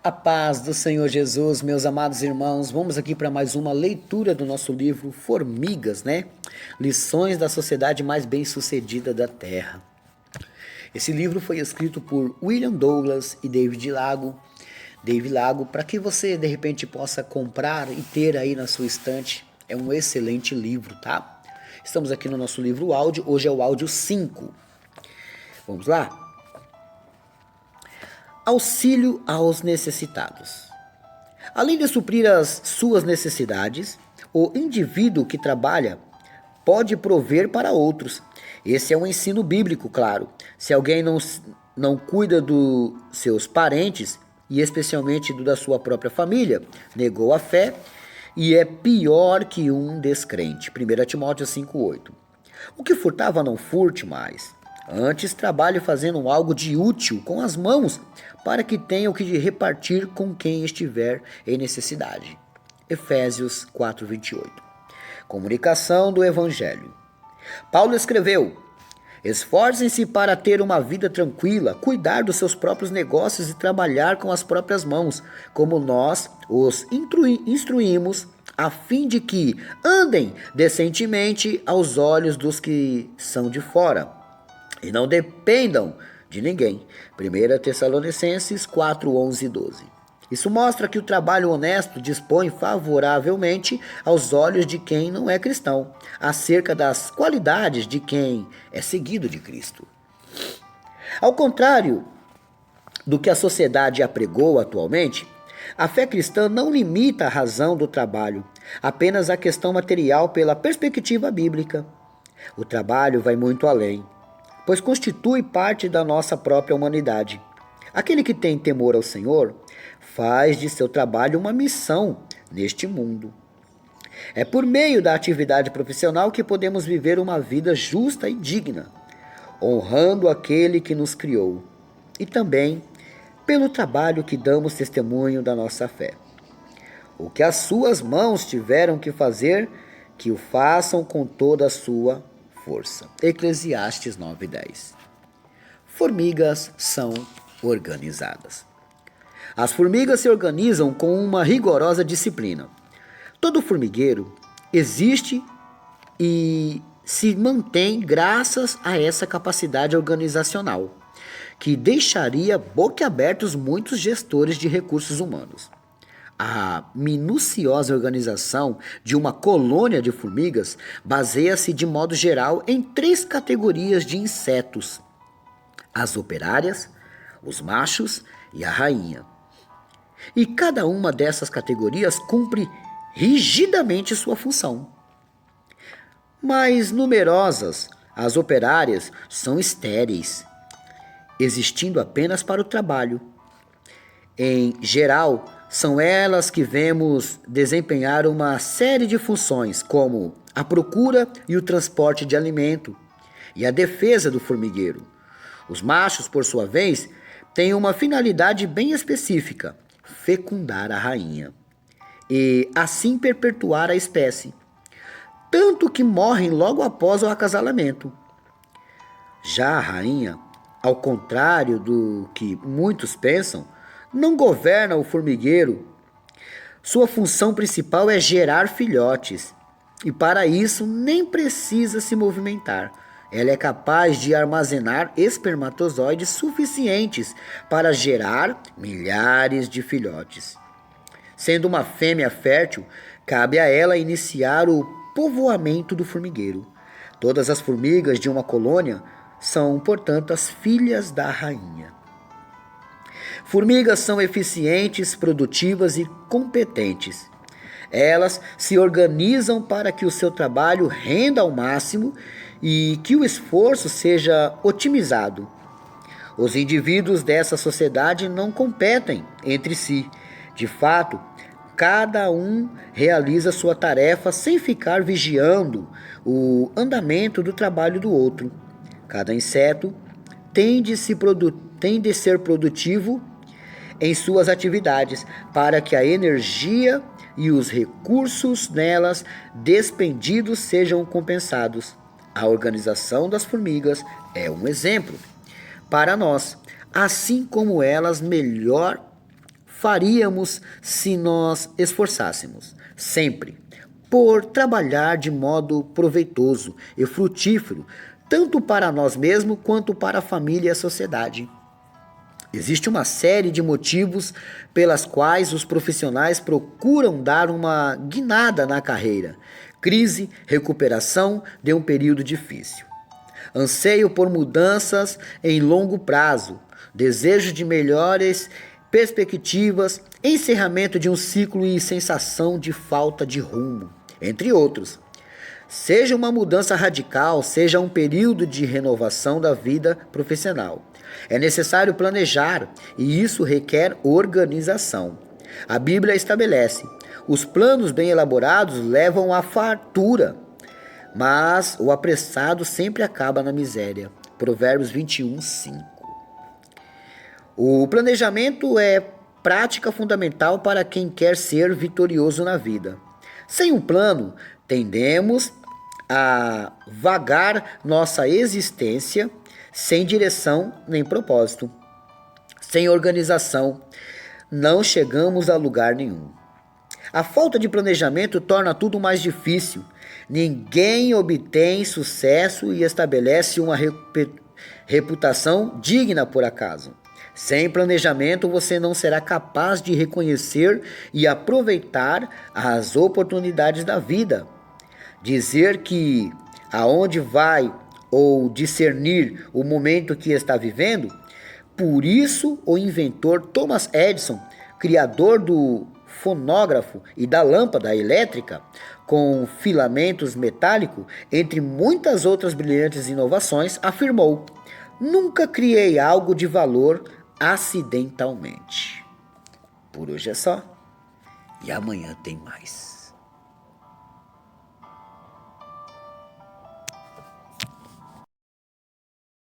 A paz do Senhor Jesus, meus amados irmãos, vamos aqui para mais uma leitura do nosso livro Formigas, né? Lições da sociedade mais bem-sucedida da Terra. Esse livro foi escrito por William Douglas e David Lago. Para que você de repente possa comprar e ter aí na sua estante. É um excelente livro, tá? Estamos aqui no nosso livro áudio, hoje é o áudio 5. Vamos lá? Auxílio aos necessitados. Além de suprir as suas necessidades, o indivíduo que trabalha pode prover para outros. Esse é um ensino bíblico, claro. Se alguém não cuida dos seus parentes, e especialmente do da sua própria família, negou a fé e é pior que um descrente. 1 Timóteo 5,8. O que furtava não furte mais. Antes, trabalhe fazendo algo de útil com as mãos, para que tenha o que repartir com quem estiver em necessidade. Efésios 4,28. Comunicação do Evangelho. Paulo escreveu: esforcem-se para ter uma vida tranquila, cuidar dos seus próprios negócios e trabalhar com as próprias mãos, como nós os instruímos, a fim de que andem decentemente aos olhos dos que são de fora, e não dependam de ninguém. 1 Tessalonicenses 4, 11 e 12. Isso mostra que o trabalho honesto dispõe favoravelmente aos olhos de quem não é cristão, acerca das qualidades de quem é seguido de Cristo. Ao contrário do que a sociedade apregou atualmente, a fé cristã não limita a razão do trabalho, apenas a questão material pela perspectiva bíblica. O trabalho vai muito além, pois constitui parte da nossa própria humanidade. Aquele que tem temor ao Senhor faz de seu trabalho uma missão neste mundo. É por meio da atividade profissional que podemos viver uma vida justa e digna, honrando aquele que nos criou, e também pelo trabalho que damos testemunho da nossa fé. O que as suas mãos tiveram que fazer, que o façam com toda a sua força. Eclesiastes 9:10. Formigas são organizadas. As formigas se organizam com uma rigorosa disciplina. Todo formigueiro existe e se mantém graças a essa capacidade organizacional, que deixaria boquiabertos muitos gestores de recursos humanos. A minuciosa organização de uma colônia de formigas baseia-se de modo geral em 3 categorias de insetos: as operárias, os machos e a rainha. E cada uma dessas categorias cumpre rigidamente sua função. Mais numerosas, as operárias são estéreis, existindo apenas para o trabalho. Em geral, são elas que vemos desempenhar uma série de funções, como a procura e o transporte de alimento e a defesa do formigueiro. Os machos, por sua vez, têm uma finalidade bem específica: fecundar a rainha e assim perpetuar a espécie, tanto que morrem logo após o acasalamento. Já a rainha, ao contrário do que muitos pensam, não governa o formigueiro. Sua função principal é gerar filhotes, e para isso nem precisa se movimentar. Ela é capaz de armazenar espermatozoides suficientes para gerar milhares de filhotes. Sendo uma fêmea fértil, cabe a ela iniciar o povoamento do formigueiro. Todas as formigas de uma colônia são, portanto, as filhas da rainha. Formigas são eficientes, produtivas e competentes. Elas se organizam para que o seu trabalho renda ao máximo e que o esforço seja otimizado. Os indivíduos dessa sociedade não competem entre si. De fato, cada um realiza sua tarefa sem ficar vigiando o andamento do trabalho do outro. Cada inseto tem de ser produtivo em suas atividades, para que a energia e os recursos nelas despendidos sejam compensados. A organização das formigas é um exemplo para nós, assim como elas melhor faríamos se nos esforçássemos, sempre, por trabalhar de modo proveitoso e frutífero, tanto para nós mesmos quanto para a família e a sociedade. Existe uma série de motivos pelas quais os profissionais procuram dar uma guinada na carreira: crise, recuperação de um período difícil, anseio por mudanças em longo prazo, desejo de melhores perspectivas, encerramento de um ciclo e sensação de falta de rumo, entre outros. Seja uma mudança radical, seja um período de renovação da vida profissional. É necessário planejar e isso requer organização. A Bíblia estabelece: os planos bem elaborados levam à fartura, mas o apressado sempre acaba na miséria. Provérbios 21, 5. O planejamento é prática fundamental para quem quer ser vitorioso na vida. Sem um plano, tendemos a vagar nossa existência sem direção nem propósito. Sem organização, não chegamos a lugar nenhum. A falta de planejamento torna tudo mais difícil. Ninguém obtém sucesso e estabelece uma reputação digna por acaso. Sem planejamento, você não será capaz de reconhecer e aproveitar as oportunidades da vida. Dizer que aonde vai ou discernir o momento que está vivendo. Por isso, o inventor Thomas Edison, criador do fonógrafo e da lâmpada elétrica com filamentos metálicos, entre muitas outras brilhantes inovações, afirmou: nunca criei algo de valor acidentalmente. Por hoje é só, e amanhã tem mais.